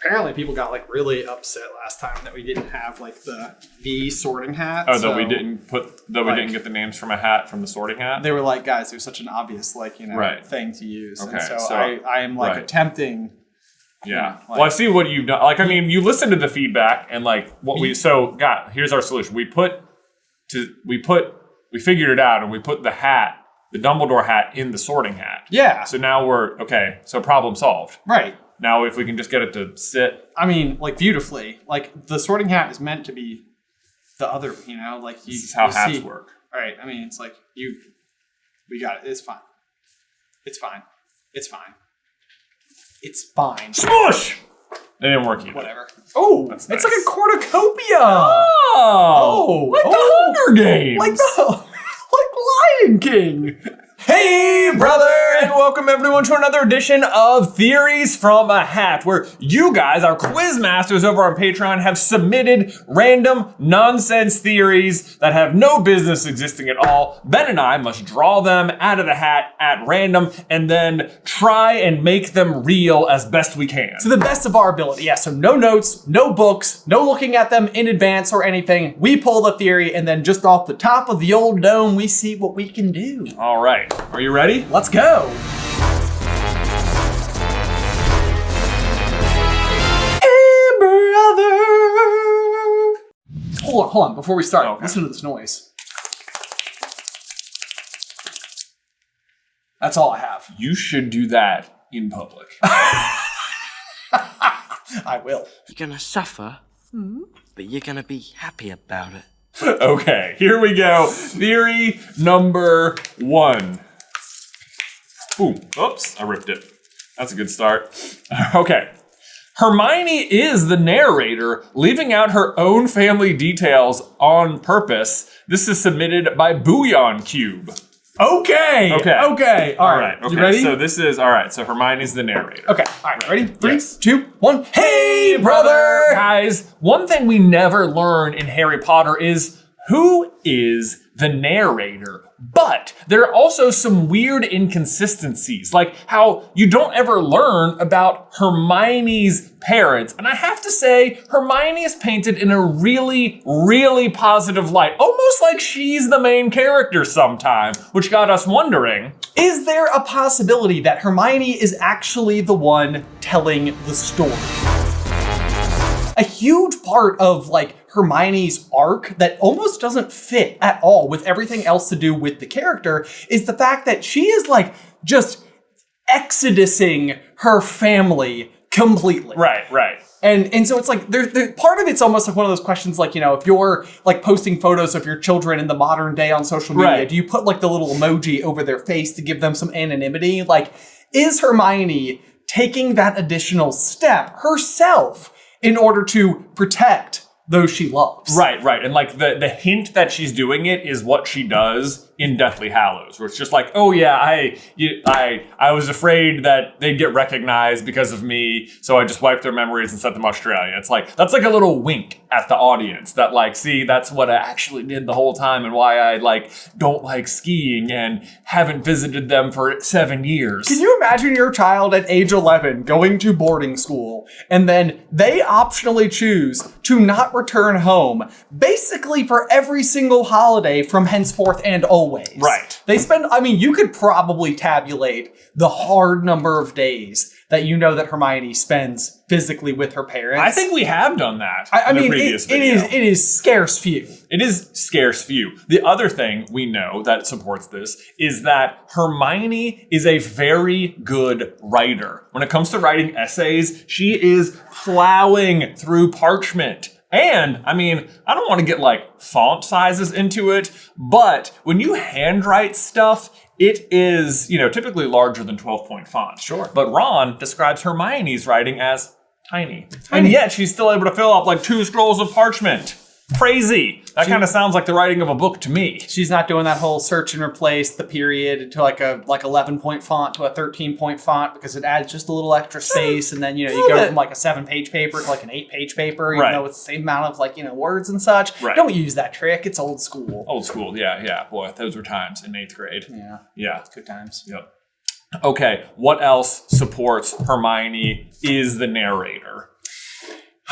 apparently people got like really upset last time that we didn't have like the sorting hat. Oh, that we didn't get the names from a hat from the sorting hat. They were like, guys, there's such an obvious thing to use. Okay, and so I am like attempting. Yeah. Well, I see what you've done. Like, I mean, you listened to the feedback and like what here's our solution. We figured it out and we put the Dumbledore hat in the sorting hat. Yeah. So now so problem solved. Right. Now if we can just get it to sit. I mean, like beautifully. Like the sorting hat is meant to be the other, like this is how hats work. Right. I mean, it's like we got it. It's fine. It's fine. It's fine. It's fine. Smush! It didn't work either. Whatever. Oh, that's nice. It's like a cornucopia. Oh, like the Hunger Games. Like Lion King. Hey, brother, and welcome everyone to another edition of Theories from a Hat, where you guys, our quiz masters over on Patreon, have submitted random nonsense theories that have no business existing at all. Ben and I must draw them out of the hat at random and then try and make them real as best we can. To the best of our ability, yeah. So no notes, no books, no looking at them in advance or anything. We pull the theory and then just off the top of the old dome, we see what we can do. All right. Are you ready? Let's go. Hey, brother. Hold on. Before we start, listen to this noise. That's all I have. You should do that in public. I will. You're gonna suffer, but you're gonna be happy about it. Okay, here we go. Theory number 1. Boom. Oops, I ripped it. That's a good start. Okay. Hermione is the narrator, leaving out her own family details on purpose. This is submitted by Bouillon Cube. Okay. All right. Okay. You ready? So so Hermione's the narrator. Okay. All right. Ready? 3, Yes. 2, 1. Hey, brother! Guys, one thing we never learn in Harry Potter is who is the narrator. But there are also some weird inconsistencies, like how you don't ever learn about Hermione's parents. And I have to say, Hermione is painted in a really, really positive light, almost like she's the main character sometime, which got us wondering, is there a possibility that Hermione is actually the one telling the story? A huge part of Hermione's arc that almost doesn't fit at all with everything else to do with the character is the fact that she is just exodusing her family completely. Right. And so it's there part of it's almost like one of those questions if you're posting photos of your children in the modern day on social media, right, do you put the little emoji over their face to give them some anonymity? Is Hermione taking that additional step herself in order to protect those she loves? Right. And the hint that she's doing it is what she does in Deathly Hallows, where it's just oh yeah, I was afraid that they'd get recognized because of me, so I just wiped their memories and sent them to Australia. It's that's a little wink at the audience that see, that's what I actually did the whole time and why I don't like skiing and haven't visited them for 7 years. Can you imagine your child at age 11 going to boarding school and then they optionally choose to not return home basically for every single holiday from henceforth and always? Right. They spend, you could probably tabulate the hard number of days that that Hermione spends physically with her parents. I think we have done that. It is scarce few. It is scarce few. The other thing we know that supports this is that Hermione is a very good writer. When it comes to writing essays, she is plowing through parchment. And, I don't want to get font sizes into it, but when you handwrite stuff, it is, typically larger than 12-point font. Sure. But Ron describes Hermione's writing as tiny. And yet she's still able to fill up 2 scrolls of parchment. Crazy. That kind of sounds like the writing of a book to me. She's not doing that whole search and replace the period to a 11-point font to a 13-point font because it adds just a little extra space, and then you go from a 7-page paper to an 8-page paper, even though it's the same amount of words and such. Right. Don't use that trick. It's old school. Old school, yeah. Boy, those were times in 8th grade. Yeah. Good times. Yep. Okay, what else supports Hermione is the narrator?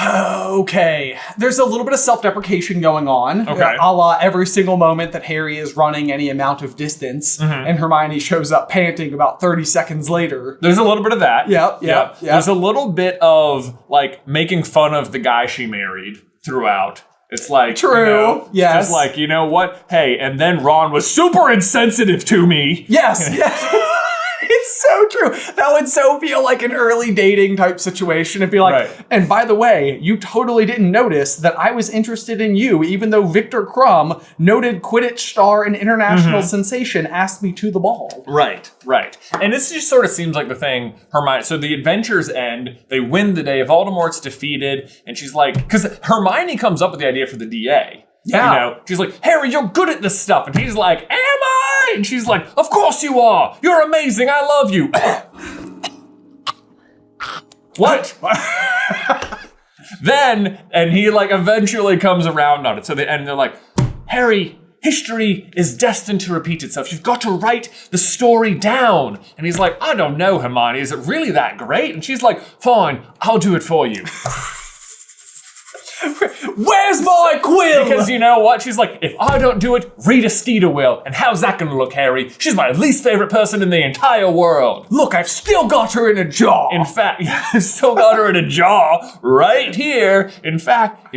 Okay, there's a little bit of self-deprecation going on. Okay. A la every single moment that Harry is running any amount of distance, and Hermione shows up panting about 30 seconds later. There's a little bit of that. Yep. There's a little bit of, like, making fun of the guy she married throughout. It's like, True, yes. Just like, you know what? Hey, and then Ron was super insensitive to me. Yes. It's so true. That would so feel like an early dating type situation. It'd be like, and by the way, you totally didn't notice that I was interested in you, even though Victor Crumb, noted Quidditch star and international sensation, asked me to the ball. Right. And this just sort of seems like the thing Hermione, so the adventures end, they win the day, Voldemort's defeated, and she's like, because Hermione comes up with the idea for the DA. Yeah. You know, she's like, Harry, you're good at this stuff. And he's like, am I? And she's like, of course you are. You're amazing. I love you. What? Then, and he like eventually comes around on it. So they're like, Harry, history is destined to repeat itself. You've got to write the story down. And he's like, I don't know, Hermione. Is it really that great? And she's like, fine, I'll do it for you. Where's my quill? Because you know what? She's like, if I don't do it, Rita Skeeter will. And how's that gonna look, Harry? She's my least favorite person in the entire world. Look, I've still got her in a jar. In fact, I've still got her in a jar right here. In fact,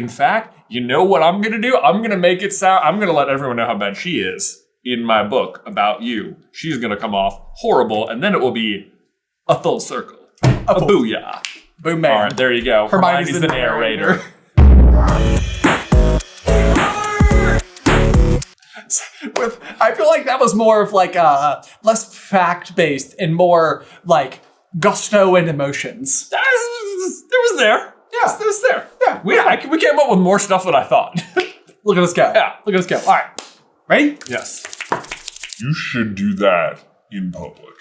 you know what I'm gonna do? I'm gonna make it sound, I'm gonna let everyone know how bad she is in my book about you. She's gonna come off horrible, and then it will be a full circle. A booyah. Boom, man. All right, there you go. Hermione's the narrator. I feel like that was more of like less fact-based and more like gusto and emotions. It was there. Yeah. It was there. Yeah. We came up with more stuff than I thought. Look at us go. Yeah. Look at us go. All right. Ready? Yes. You should do that in public.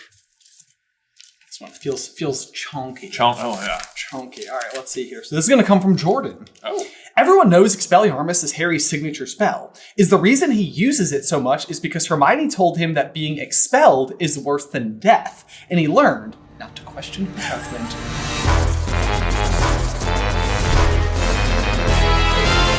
This one feels chunky. Oh, yeah. Chunky. All right, let's see here. So this is going to come from Jordan. Oh. Everyone knows Expelliarmus is Harry's signature spell. Is the reason he uses it so much is because Hermione told him that being expelled is worse than death, and he learned not to question her judgment.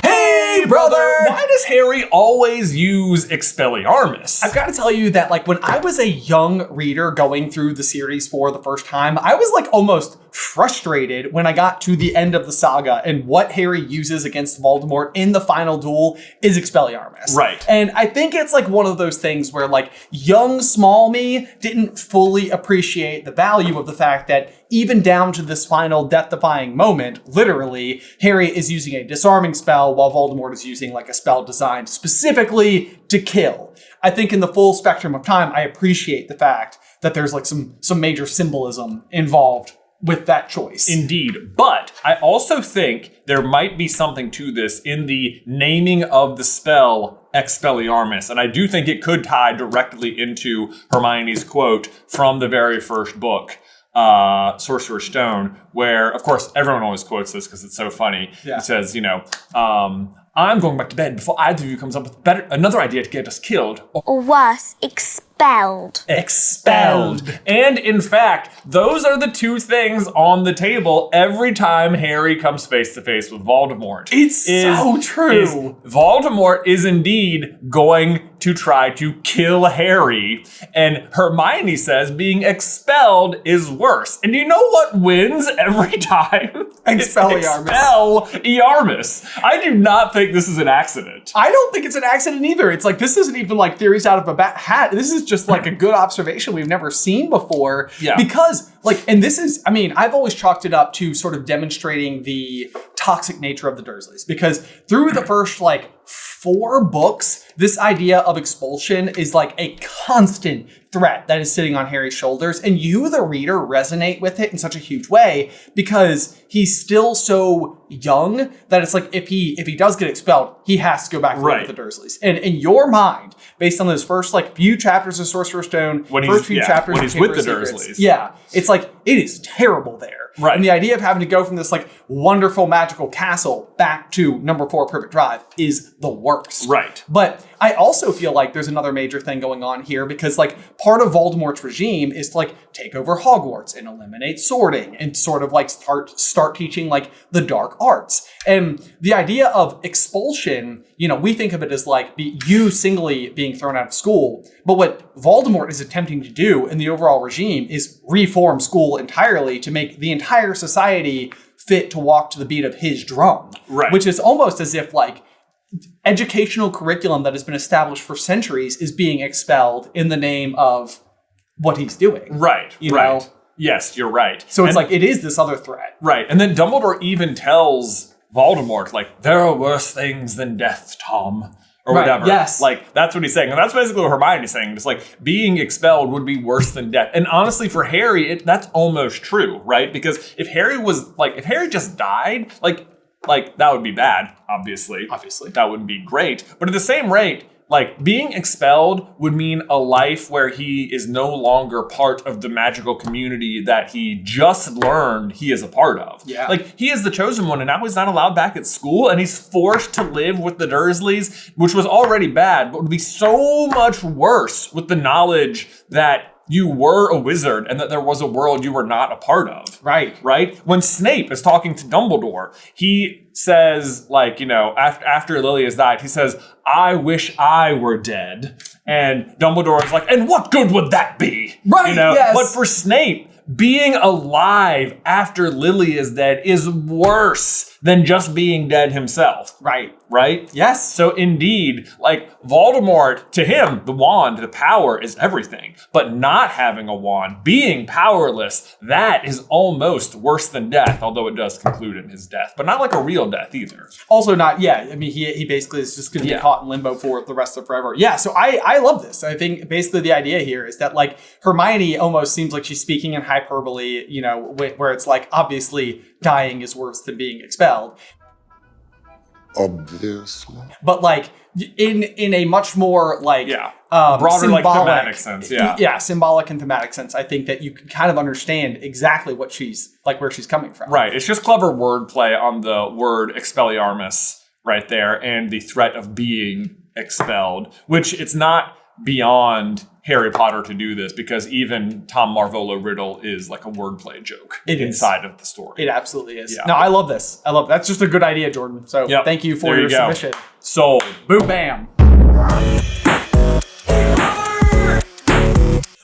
Hey, brother! Why does Harry always use Expelliarmus? I've got to tell you that, like, when I was a young reader going through the series for the first time, I was, like, almost frustrated when I got to the end of the saga and what Harry uses against Voldemort in the final duel is Expelliarmus. Right. And I think it's, like, one of those things where, like, young, small me didn't fully appreciate the value of the fact that even down to this final death-defying moment, literally, Harry is using a disarming spell while Voldemort is using, like, a spell designed specifically to kill. I think in the full spectrum of time, I appreciate the fact that there's, like, some major symbolism involved with that choice. Indeed. But I also think there might be something to this in the naming of the spell Expelliarmus. And I do think it could tie directly into Hermione's quote from the very first book, Sorcerer's Stone, where, of course, everyone always quotes this because it's so funny. Yeah. It says, you know, I'm going back to bed before either of you comes up with another idea to get us killed. Or worse, expelled. Expelled. And in fact, those are the two things on the table every time Harry comes face to face with Voldemort. It's so true. Voldemort is indeed going to try to kill Harry, and Hermione says being expelled is worse. And you know what wins every time? Expelliarmus. Expelliarmus. I do not think this is an accident. I don't think it's an accident either. It's like, this isn't even like theories out of a hat. This is just like a good observation we've never seen before. Yeah. Because, like, and this is, I mean, I've always chalked it up to sort of demonstrating the toxic nature of the Dursleys. Because through the first, like, 4 books, this idea of expulsion is like a constant threat that is sitting on Harry's shoulders. And you, the reader, resonate with it in such a huge way because he's still so young that it's like if he does get expelled, he has to go back to live with the Dursleys. And in your mind, based on those first like few chapters of Sorcerer's Stone, first few chapters when of he's with the Chamber of Dursleys. Secrets, yeah, it's like it is terrible there. Right. And the idea of having to go from this like wonderful magical castle back to number 4 Privet Drive is the worst. Right. But I also feel like there's another major thing going on here because like part of Voldemort's regime is to like take over Hogwarts and eliminate sorting and sort of like start teaching like the dark arts. And the idea of expulsion, you know, we think of it as like you singly being thrown out of school. But what Voldemort is attempting to do in the overall regime is reform school entirely to make the entire society fit to walk to the beat of his drum. Right. Which is almost as if like educational curriculum that has been established for centuries is being expelled in the name of what he's doing. Right. You right. know? Yes, you're right. So it's like it is this other threat. Right. And then Dumbledore even tells Voldemort, like, there are worse things than death, Tom. Or Right, whatever. yes. Like, that's what he's saying. And that's basically what Hermione's saying. It's like, being expelled would be worse than death. And honestly, for Harry, that's almost true, right? Because if Harry just died, like that would be bad, obviously. Obviously. That wouldn't be great. But at the same rate, like, being expelled would mean a life where he is no longer part of the magical community that he just learned he is a part of. Yeah. Like, he is the chosen one, and now he's not allowed back at school, and he's forced to live with the Dursleys, which was already bad, but would be so much worse with the knowledge that you were a wizard and that there was a world you were not a part of. Right. Right? When Snape is talking to Dumbledore, he says, like, you know, after Lily has died, he says, I wish I were dead. And Dumbledore is like, and what good would that be? Right, You know? yes. But for Snape, being alive after Lily is dead is worse than just being dead himself. Right. Right? Yes. So indeed, like Voldemort, to him, the wand, the power is everything. But not having a wand, being powerless, that is almost worse than death, although it does conclude in his death. But not like a real death either. Also not, yeah, I mean, he basically is just going to be caught in limbo for the rest of forever. Yeah, so I love this. I think basically the idea here is that, like, Hermione almost seems like she's speaking in hyperbole, you know, where it's like, obviously, dying is worse than being expelled. Obviously. But, like, in a much more, like, broader, like, symbolic, thematic sense, yeah. Yeah, symbolic and thematic sense, I think that you can kind of understand exactly what she's, like, where she's coming from. Right. It's just clever wordplay on the word Expelliarmus right there and the threat of being expelled, which it's not beyond Harry Potter to do this because even Tom Marvolo Riddle is like a wordplay joke inside of the story. It absolutely is. Yeah. No, I love this. I love it. That's just a good idea, Jordan. So thank you for your submission. Sold. Boom, bam.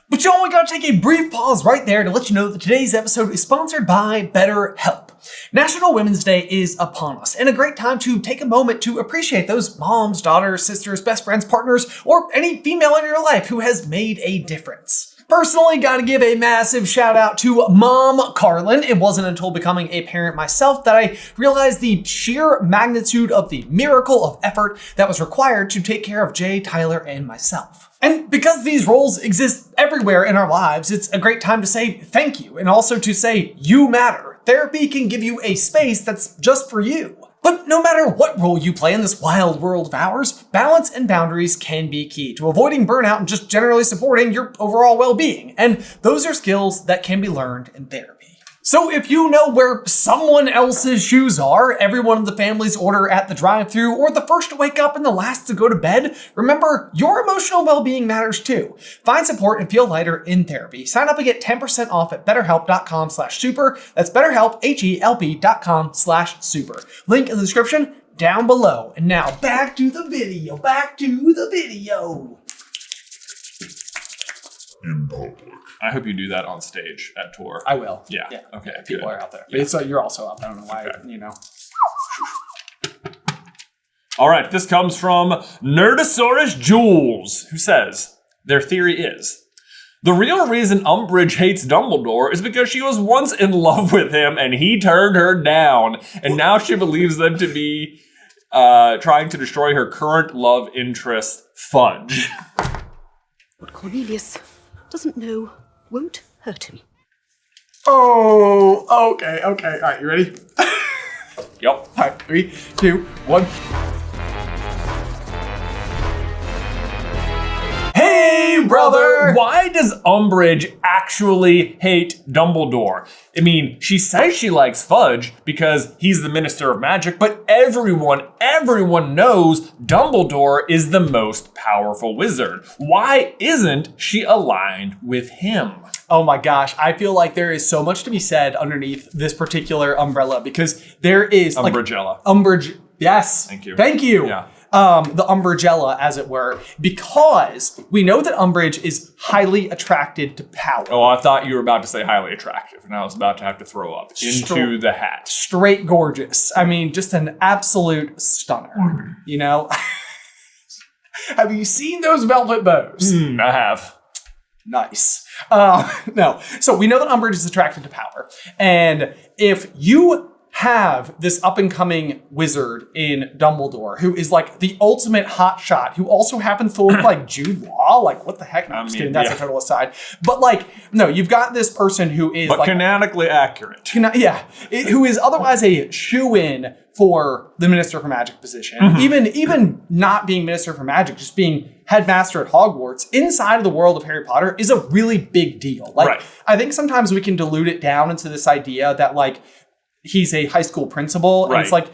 But y'all, we gotta take a brief pause right there to let you know that today's episode is sponsored by BetterHelp. National Women's Day is upon us, and a great time to take a moment to appreciate those moms, daughters, sisters, best friends, partners, or any female in your life who has made a difference. Personally, gotta give a massive shout out to Mom Carlin. It wasn't until becoming a parent myself that I realized the sheer magnitude of the miracle of effort that was required to take care of Jay, Tyler, and myself. And because these roles exist everywhere in our lives, it's a great time to say thank you, and also to say you matter. Therapy can give you a space that's just for you. But no matter what role you play in this wild world of ours, balance and boundaries can be key to avoiding burnout and just generally supporting your overall well-being. And those are skills that can be learned in therapy. So if you know where someone else's shoes are, everyone in the family's order at the drive-thru, or the first to wake up and the last to go to bed, remember your emotional well-being matters too. Find support and feel lighter in therapy. Sign up and get 10% off at betterhelp.com/super. That's betterhelp, HELP.com/super. Link in the description down below. And now back to the video. In public. I hope you do that on stage at tour. I will. Yeah. Okay. People good. are out there. Yeah. It's, you're also out there. I don't know why, you know. All right. This comes from Nerdosaurus Jules, who says, their theory is, the real reason Umbridge hates Dumbledore is because she was once in love with him and he turned her down. And now she believes them to be trying to destroy her current love interest, Fudge. What Cornelius doesn't know won't hurt him. Oh, okay. All right, you ready? Yep. All right, 3, 2, 1. Hey, brother! Why does Umbridge actually hate Dumbledore? I mean, she says she likes Fudge because he's the Minister of Magic, but everyone knows Dumbledore is the most powerful wizard. Why isn't she aligned with him? Oh my gosh, I feel like there is so much to be said underneath this particular umbrella because there is Umbragella. Umbridge, yes. Thank you. Thank you. Yeah. The Umbragella, as it were, because we know that Umbridge is highly attracted to power. Oh, I thought you were about to say highly attractive, and I was about to have to throw up into the hat. Straight gorgeous. I mean, just an absolute stunner, you know? Have you seen those velvet bows? I have. Nice. No. So we know that Umbridge is attracted to power. And if you have this up-and-coming wizard in Dumbledore who is like the ultimate hotshot, who also happens to look like Jude Law, like what the heck? No, I'm just kidding. That's a total aside. But like, no, you've got this person who is like canonically accurate. Who is otherwise a shoo-in for the Minister for Magic position. Even not being Minister for Magic, just being headmaster at Hogwarts inside of the world of Harry Potter is a really big deal. Like, I think sometimes we can dilute it down into this idea that like he's a high school principal. And it's like,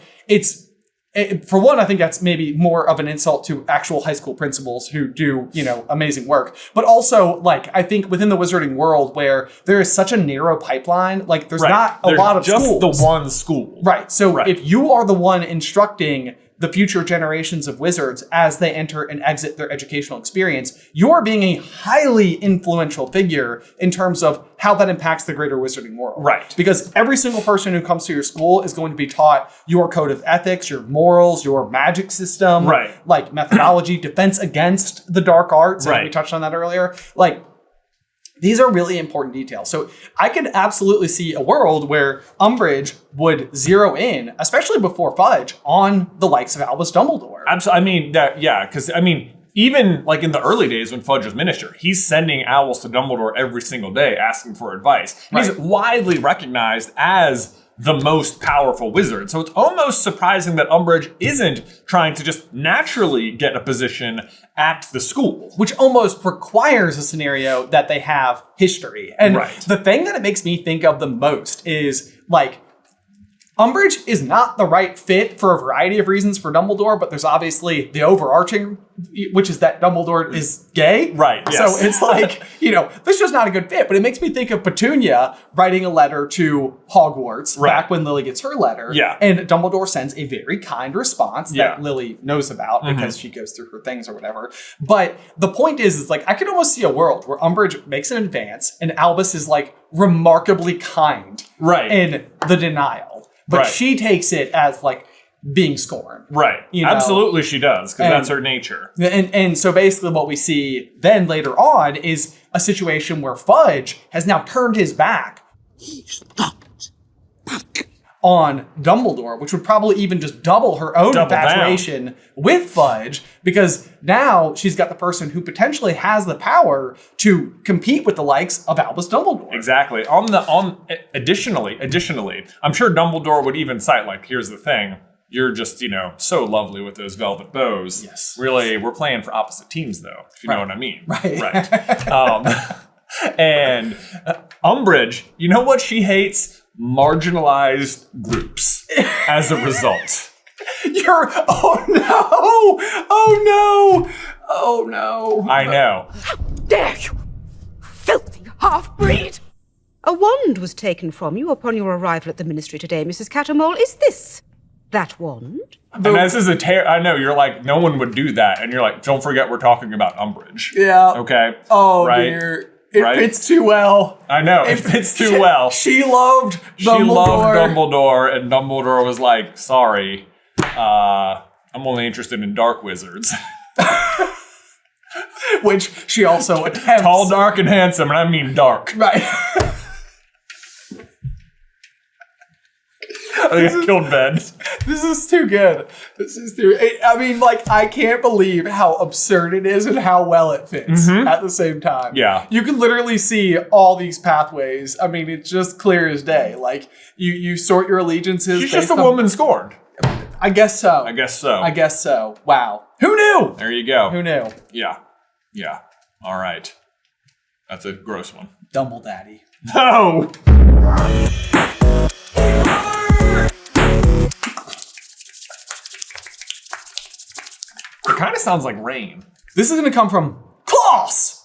for one, I think that's maybe more of an insult to actual high school principals who do, amazing work. But also, like, I think within the wizarding world where there is such a narrow pipeline, like there's not a lot of just schools. The one school. Right. So if you are the one instructing the future generations of wizards as they enter and exit their educational experience, you're being a highly influential figure in terms of how that impacts the greater wizarding world. Right. Because every single person who comes to your school is going to be taught your code of ethics, your morals, your magic system, like methodology, defense against the dark arts. And we touched on that earlier. Like, these are really important details. So I could absolutely see a world where Umbridge would zero in, especially before Fudge, on the likes of Albus Dumbledore. Absolutely. I mean, because even like in the early days when Fudge was minister, he's sending owls to Dumbledore every single day asking for advice. And he's widely recognized as the most powerful wizard. So it's almost surprising that Umbridge isn't trying to just naturally get a position at the school. Which almost requires a scenario that they have history. And the thing that it makes me think of the most is, like, Umbridge is not the right fit for a variety of reasons for Dumbledore, but there's obviously the overarching, which is that Dumbledore is gay. Right, yes. So it's like, this is just not a good fit. But it makes me think of Petunia writing a letter to Hogwarts back when Lily gets her letter. Yeah. And Dumbledore sends a very kind response that Lily knows about because she goes through her things or whatever. But the point is like, I could almost see a world where Umbridge makes an advance and Albus is like remarkably kind in the denial. But she takes it as like being scorned. Right. Absolutely she does, because that's her nature. And so basically what we see then later on is a situation where Fudge has now turned his back on Dumbledore, which would probably even just double her own infatuation with Fudge, because now she's got the person who potentially has the power to compete with the likes of Albus Dumbledore. Exactly. Additionally, I'm sure Dumbledore would even cite, like, here's the thing. You're just, so lovely with those velvet bows. Yes. Really, we're playing for opposite teams, though, if you know what I mean. Right. And Umbridge, you know what she hates? Marginalized groups as a result. Oh no. I know. How dare you, filthy half-breed! A wand was taken from you upon your arrival at the ministry today, Mrs. Cattermole. Is this that wand? And this is I know, you're like, no one would do that. And you're like, don't forget we're talking about Umbridge. Yeah. Okay? Oh, dear. It fits too well. I know, it fits too well. She loved Dumbledore. She loved Dumbledore, and Dumbledore was like, sorry, I'm only interested in dark wizards. Which she also attempts. Tall, dark, and handsome, and I mean dark. Right. I killed Ben. This is too good. I mean, like, I can't believe how absurd it is and how well it fits at the same time. Yeah. You can literally see all these pathways. I mean, it's just clear as day. Like, you sort your allegiances. She's just a woman scorned. I guess so. I guess so. Wow. Who knew? There you go. Who knew? Yeah. All right. That's a gross one. Dumble Daddy. No! It kind of sounds like rain. This is going to come from Klaus!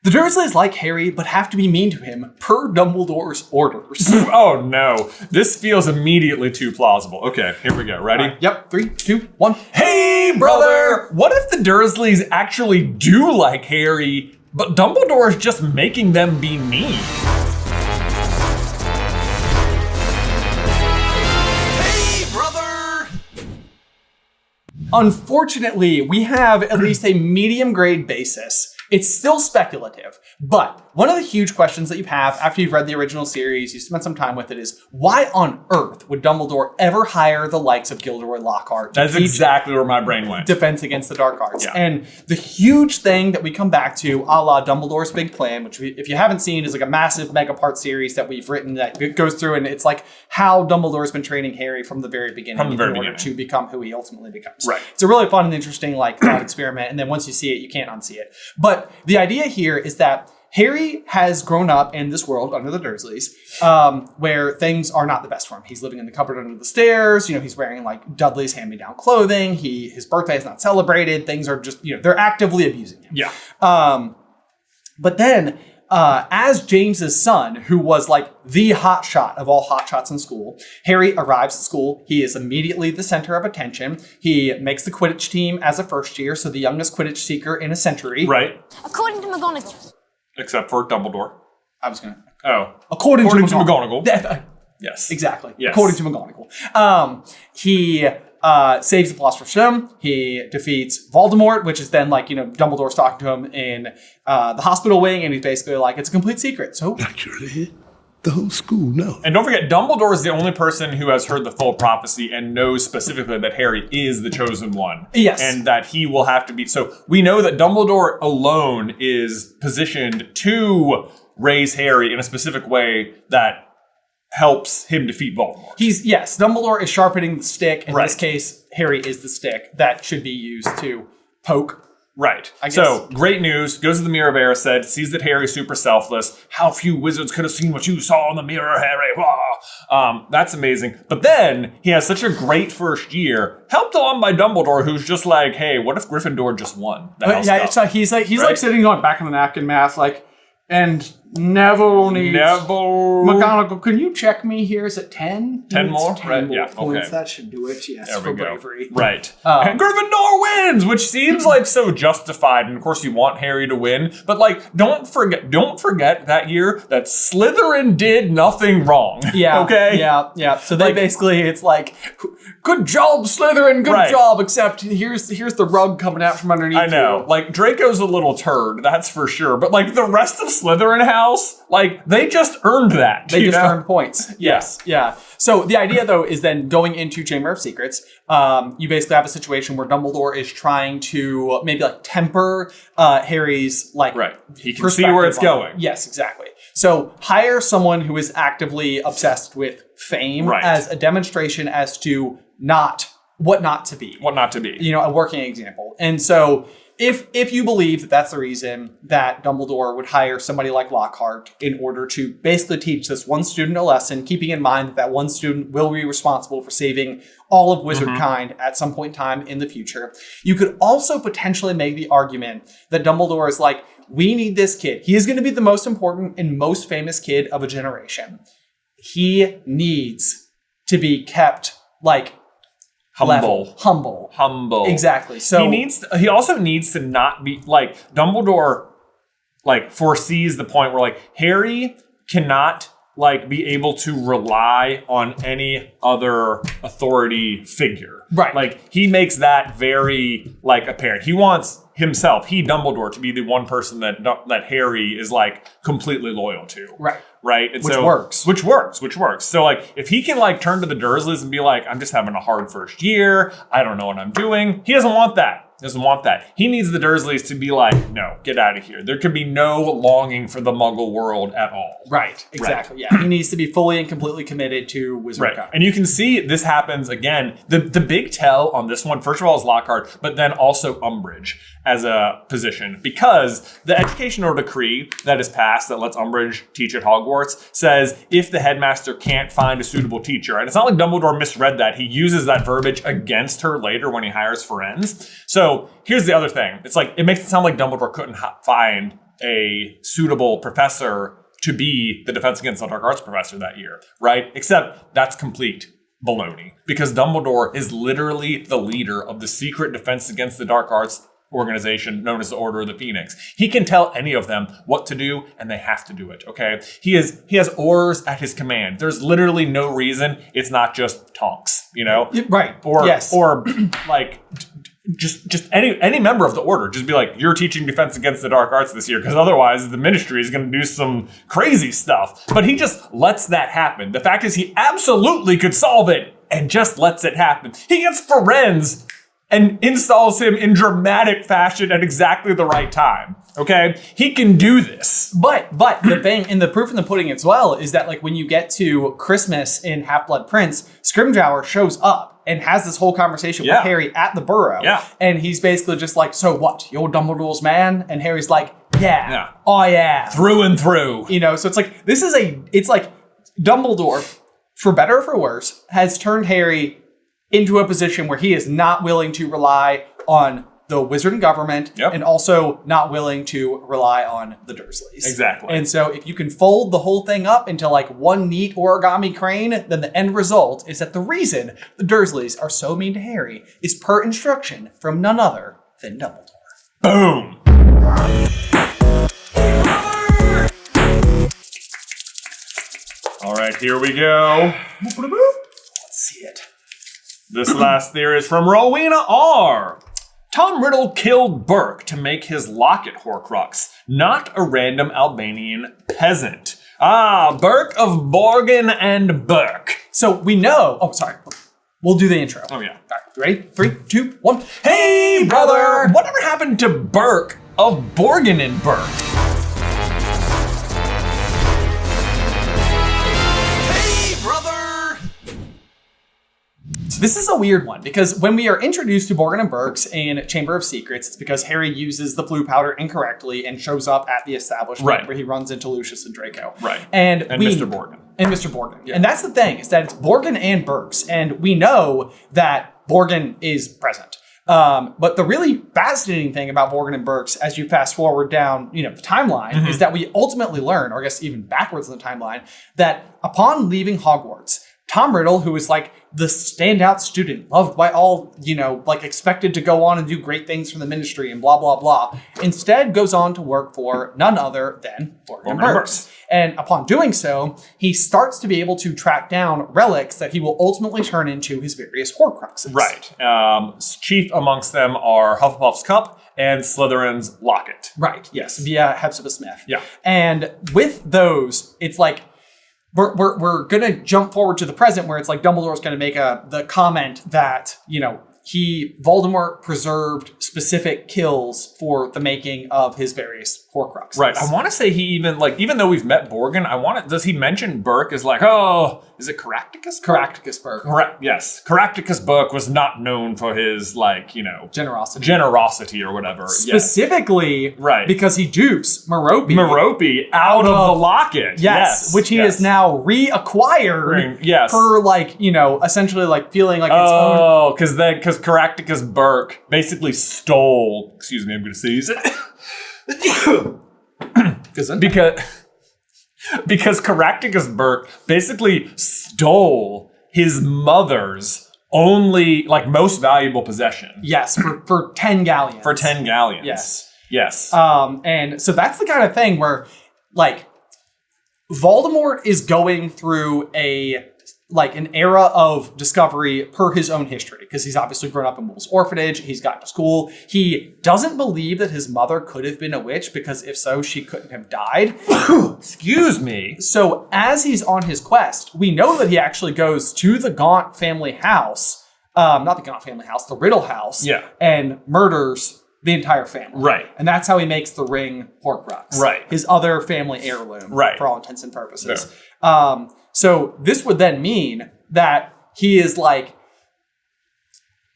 The Dursleys like Harry, but have to be mean to him per Dumbledore's orders. Oh no, this feels immediately too plausible. Okay, here we go. Ready? Yep, 3, 2, 1. Hey, brother! What if the Dursleys actually do like Harry, but Dumbledore is just making them be mean? Hey, brother! Unfortunately, we have at least a medium grade basis. It's still speculative, but one of the huge questions that you have after you've read the original series, you spent some time with it, is why on earth would Dumbledore ever hire the likes of Gilderoy Lockhart to That's teach exactly where my brain went. defense against the dark arts? Yeah. And the huge thing that we come back to, a la Dumbledore's Big Plan, which if you haven't seen is like a massive mega part series that we've written that goes through, and it's like how Dumbledore's been training Harry from the very beginning in order to become who he ultimately becomes. Right. It's a really fun and interesting thought experiment, and then once you see it, you can't unsee it. But the idea here is that Harry has grown up in this world under the Dursleys, where things are not the best for him. He's living in the cupboard under the stairs. He's wearing like Dudley's hand-me-down clothing. His birthday is not celebrated. Things are just, they're actively abusing him. Yeah. But then, as James's son, who was like the hotshot of all hotshots in school, Harry arrives at school. He is immediately the center of attention. He makes the Quidditch team as a first year, so the youngest Quidditch seeker in a century. Right. According to McGonagall. Except for Dumbledore. I was going to... Oh. According to McGonagall. Yes. Exactly. Yes. According to McGonagall. He saves the Philosopher's Stone. He defeats Voldemort, which is then like, Dumbledore's talking to him in the hospital wing, and he's basically like, it's a complete secret. So Naturally, the whole school knows. And don't forget, Dumbledore is the only person who has heard the full prophecy and knows specifically that Harry is the chosen one. Yes. And that he will have to be. So we know that Dumbledore alone is positioned to raise Harry in a specific way that helps him defeat Voldemort. Dumbledore is sharpening the stick. In Right. this case, Harry is the stick that should be used to poke. Right. I guess. So, great news. Goes to the Mirror of Erised, sees that Harry's super selfless. How few wizards could have seen what you saw in the mirror, Harry. That's amazing. But then, he has such a great first year, helped along by Dumbledore, who's just like, hey, what if Gryffindor just won? So he's like sitting on back in the napkin math, like, and Neville needs... McGonagall, can you check me here? Is it 10? 10 more? 10 Right, more yeah, points. okay. That should do it, yes, There for we go. bravery. Right. And Gryffindor wins, which seems like so justified. And of course you want Harry to win. But like, don't forget that year that Slytherin did nothing wrong. Yeah. Okay? Yeah. So they basically, it's like, good job, Slytherin, good job, except here's the rug coming out from underneath I know. you. Like, Draco's a little turd, that's for sure. But like, the rest of Slytherin House, like, they just earned that. They just know? earned points. Yes. Yeah. So the idea, though, is then going into Chamber of Secrets, you basically have a situation where Dumbledore is trying to maybe like temper Harry's like Right. He can see where it's going. Yes, exactly. So hire someone who is actively obsessed with fame as a demonstration as to what not to be. What not to be. A working example. And so if you believe that that's the reason that Dumbledore would hire somebody like Lockhart in order to basically teach this one student a lesson, keeping in mind that that one student will be responsible for saving all of wizard kind at some point in time in the future, you could also potentially make the argument that Dumbledore is like, we need this kid. He is going to be the most important and most famous kid of a generation. He needs to be kept like humble. Exactly. So he also needs to not be like Dumbledore like foresees the point where like Harry cannot like be able to rely on any other authority figure. Right. Like he makes that very like apparent. He wants himself, Dumbledore, to be the one person that Harry is like completely loyal to. Right. And which works. So like if he can like turn to the Dursleys and be like, I'm just having a hard first year, I don't know what I'm doing. He doesn't want that. He needs the Dursleys to be like, no, get out of here. There could be no longing for the Muggle world at all. Right. Exactly. Yeah. He needs to be fully and completely committed to wizard kind. And you can see this happens again. The big tell on this one, first of all, is Lockhart, but then also Umbridge. as a position because the educational decree that is passed that lets Umbridge teach at Hogwarts says if the headmaster can't find a suitable teacher, and it's not like Dumbledore misread that, he uses that verbiage against her later when he hires friends. So here's the other thing. It's like, it makes it sound like Dumbledore couldn't find a suitable professor to be the Defense Against the Dark Arts professor that year, right? Except that's complete baloney because Dumbledore is literally the leader of the secret Defense Against the Dark Arts organization known as the Order of the Phoenix. He can tell any of them what to do and they have to do it, okay? He has orders at his command. There's literally no reason it's not just Tonks, you know? Right. Or yes. or like just any member of the order, just be like, you're teaching Defense Against the Dark Arts this year, because otherwise the ministry is going to do some crazy stuff. But he just lets that happen. The fact is he absolutely could solve it and just lets it happen. He gets Ferenz and installs him in dramatic fashion at exactly the right time. Okay? He can do this. But the thing, and the proof in the pudding as well, is that like when you get to Christmas in Half-Blood Prince, Scrimgeour shows up and has this whole conversation with Harry at the Burrow. Yeah. And he's basically just like, so what? You're Dumbledore's man? And Harry's like, yeah. I am. Through and through. You know, so it's like, it's like Dumbledore, for better or for worse, has turned Harry into a position where he is not willing to rely on the wizarding government and also not willing to rely on the Dursleys. Exactly. And so if you can fold the whole thing up into like one neat origami crane, then the end result is that the reason the Dursleys are so mean to Harry is per instruction from none other than Dumbledore. Boom. All right, here we go. Let's see it. This last theory is from Rowena R. Tom Riddle killed Burke to make his locket Horcrux, not a random Albanian peasant. Burke of Borgin and Burke. So we know, we'll do the intro. Oh yeah. All right, ready? 3, 2, 1. Hey, brother! Whatever happened to Burke of Borgin and Burke? This is a weird one because when we are introduced to Borgin and Burke's in Chamber of Secrets, it's because Harry uses the blue powder incorrectly and shows up at the establishment where he runs into Lucius and Draco. Right. And Mr. Borgin. And Mr. Borgin. Yeah. And that's the thing, is that it's Borgin and Burke's, and we know that Borgin is present. But the really fascinating thing about Borgin and Burke's, as you fast forward down, the timeline, is that we ultimately learn, or I guess even backwards in the timeline, that upon leaving Hogwarts, Tom Riddle, who is like the standout student, loved by all, like expected to go on and do great things for the ministry and blah, blah, blah, instead goes on to work for none other than Borgin and Burke's. And upon doing so, he starts to be able to track down relics that he will ultimately turn into his various Horcruxes. Right. Chief amongst them are Hufflepuff's Cup and Slytherin's Locket. Right, yes, via Hepzibah Smith. Yeah. And with those, it's like, we're gonna jump forward to the present where it's like Dumbledore's gonna make the comment that, Voldemort preserved specific kills for the making of his various Horcruxes. Right. I want to say he even though we've met Borgin, does he mention Burke as like, is it Caractacus? Caractacus Burke. Correct. Yes. Caractacus Burke was not known for his generosity or whatever. Specifically, right, because he dupes Merope out of the locket. Yes. Which he has now reacquired. Yes. Per essentially feeling like its own. Because Caractacus Burke basically stole. Excuse me, I'm going to sneeze. Because Caractacus Burke basically stole his mother's only most valuable possession. Yes, for 10 galleons. For 10 galleons. Yes. And so that's the kind of thing where Voldemort is going through an era of discovery per his own history, because he's obviously grown up in Wolf's orphanage. He's gotten to school. He doesn't believe that his mother could have been a witch, because if so, she couldn't have died. Excuse me. So as he's on his quest, we know that he actually goes to the Gaunt family house, not the Gaunt family house, the Riddle house, and murders the entire family. Right. And that's how he makes the ring Horcrux. Right. His other family heirloom. Right. For all intents and purposes. Yeah. So this would then mean that he is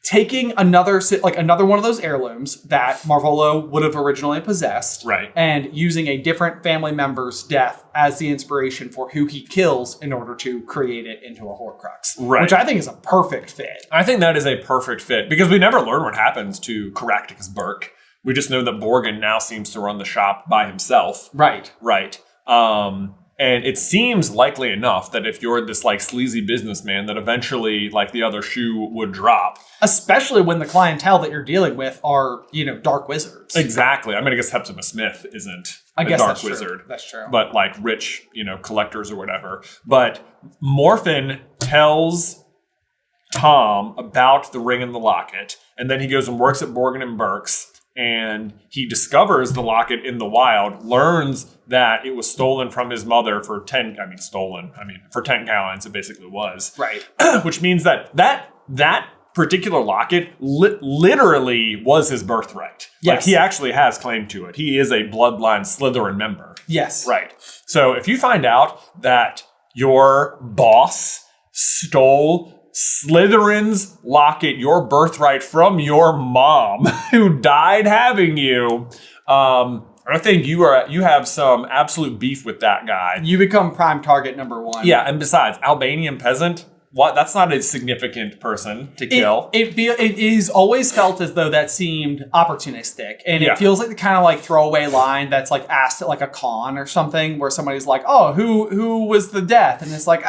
taking another one of those heirlooms that Marvolo would have originally possessed, Right. and using a different family member's death as the inspiration for who he kills in order to create it into a Horcrux. Right. Which I think is a perfect fit. I think that is a perfect fit because we never learn what happens to Caractacus Burke. We just know that Borgin now seems to run the shop by himself. Right. Right. And it seems likely enough that if you're this like sleazy businessman that eventually like the other shoe would drop. Especially when the clientele that you're dealing with are, dark wizards. Exactly. I mean, I guess Hepzibah Smith isn't I guess dark that's wizard. True. That's true. But like rich, collectors or whatever. But Morphin tells Tom about the ring and the locket, and then he goes and works at Borgin and Burke's, and he discovers the locket in the wild, learns that it was stolen from his mother for 10 gallons, it basically was. Right. Which means that particular locket literally was his birthright. Yes. Like, he actually has claim to it. He is a bloodline Slytherin member. Yes. Right. So if you find out that your boss stole Slytherin's locket, your birthright, from your mom who died having you, I think you have some absolute beef with that guy. You become prime target number 1. Yeah, and besides, Albanian peasant, what? That's not a significant person to kill. It is always felt as though that seemed opportunistic, and Yeah. it feels like the kind of like throwaway line that's like asked at like a con or something, where somebody's like, "Oh, who was the death?" And it's like,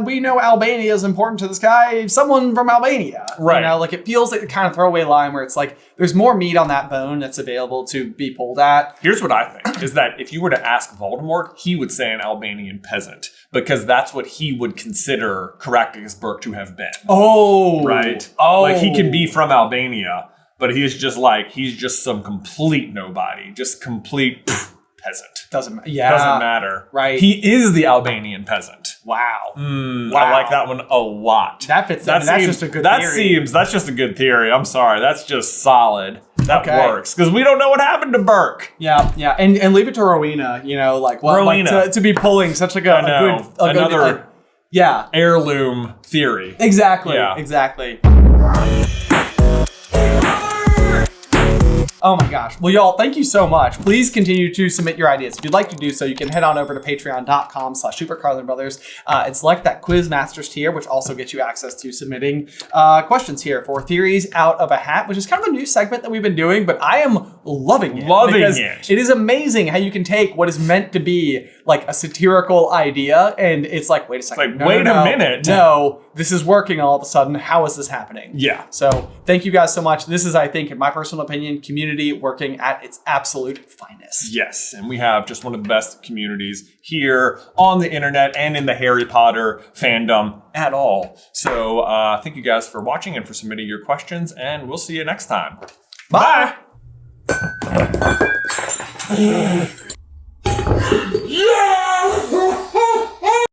we know Albania is important to this guy. Someone from Albania, Right? Like it feels like the kind of throwaway line where it's like there's more meat on that bone that's available to be pulled at. Here's what I think, is that if you were to ask Voldemort, he would say an Albanian peasant, because that's what he would consider Caractacus Burke to have been. Oh, Right? Oh, Like, he can be from Albania, but he's just some complete nobody, just complete peasant. doesn't Doesn't matter. Right. He is the Albanian peasant. Wow. I like that one a lot. That fits. That's just a good theory. That's just a good theory. I'm sorry. That's just solid. That Okay. works. Because we don't know what happened to Burke. Yeah, and leave it to Rowena, Rowena. to be pulling such like a good Another yeah, heirloom theory. exactly, Yeah. exactly. Oh my gosh. Well, y'all, thank you so much. Please continue to submit your ideas. If you'd like to do so, you can head on over to patreon.com/SuperCarlinBrothers and select that Quiz Masters tier, which also gets you access to submitting questions here for Theories Out of a Hat, which is kind of a new segment that we've been doing, but I am loving it. Because it is amazing how you can take what is meant to be like a satirical idea, and it's like, wait a second. Like, wait a minute. No, this is working all of a sudden. How is this happening? Yeah. So thank you guys so much. This is, I think, in my personal opinion, community working at its absolute finest. Yes, and we have just one of the best communities here on the internet and in the Harry Potter fandom at all. So thank you guys for watching and for submitting your questions, and we'll see you next time. Bye. Yeah!